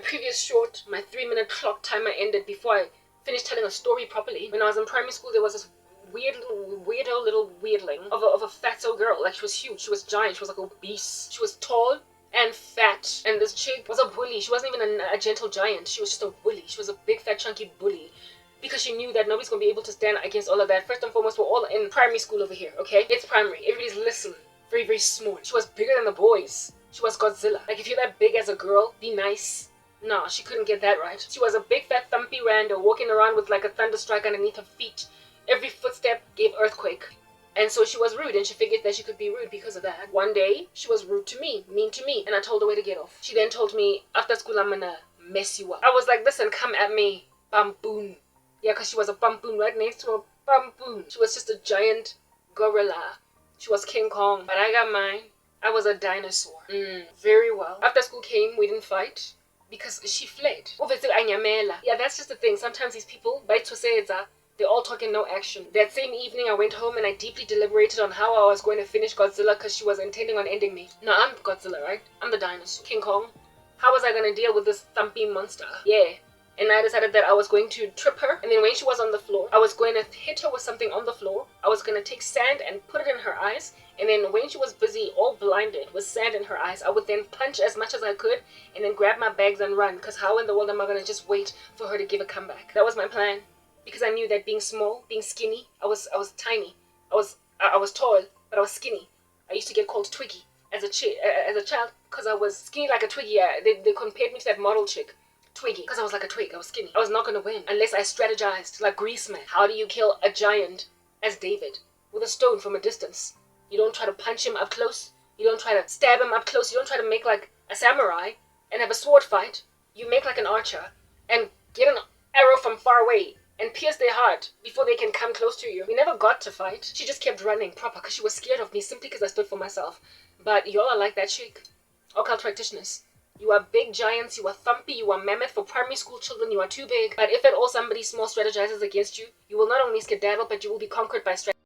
previous short, my 3-minute clock timer ended before I finished telling a story properly. When I was in primary school, there was this weirdo little weirdling of a fatso girl. Like, she was huge, she was giant, she was like obese, she was tall and fat, and this chick was a bully. She wasn't even a gentle giant, she was just a bully. She was a big fat chunky bully, because she knew that nobody's gonna be able to stand against all of that. First and foremost, we're all in primary school over here, okay? It's primary, everybody's listening, very, very smart. She was bigger than the boys. She was Godzilla. Like, if you're that big as a girl, be nice. No, she couldn't get that right. She was a big fat thumpy rando walking around with like a thunderstrike underneath her feet. Every footstep gave earthquake. And so she was rude, and she figured that she could be rude because of that. One day, she was rude to me, mean to me, and I told her where to get off. She then told me, after school, I'm gonna mess you up. I was like, listen, come at me, bamboon. Yeah, because she was a bamboon right next to a bamboon. She was just a giant gorilla. She was King Kong, but I got mine. I was a dinosaur. Very well. After school came, we didn't fight because she fled. Yeah, that's just the thing. Sometimes these people, they're all talking, no action. That same evening, I went home and I deeply deliberated on how I was going to finish Godzilla because she was intending on ending me. No, I'm Godzilla, right? I'm the dinosaur. King Kong. How was I going to deal with this thumpy monster? Yeah. And I decided that I was going to trip her, and then when she was on the floor, I was going to hit her with something on the floor. I was going to take sand and put it in her eyes, and then when she was busy, all blinded, with sand in her eyes, I would then punch as much as I could, and then grab my bags and run, because how in the world am I going to just wait for her to give a comeback? That was my plan, because I knew that being small, being skinny, I was tiny. I was tall, but I was skinny. I used to get called Twiggy as a child, because I was skinny like a Twiggy. They compared me to that model chick. Twiggy, because I was like a twig, I was skinny. I was not going to win unless I strategized like Greaseman. How do you kill a giant as David? With a stone from a distance. You don't try to punch him up close. You don't try to stab him up close. You don't try to make like a samurai and have a sword fight. You make like an archer and get an arrow from far away and pierce their heart before they can come close to you. We never got to fight. She just kept running proper because she was scared of me simply because I stood for myself. But y'all are like that chick. Occult practitioners. You are big giants, you are thumpy, you are mammoth. For primary school children, you are too big. But if at all somebody small strategizes against you, you will not only skedaddle, but you will be conquered by strategy.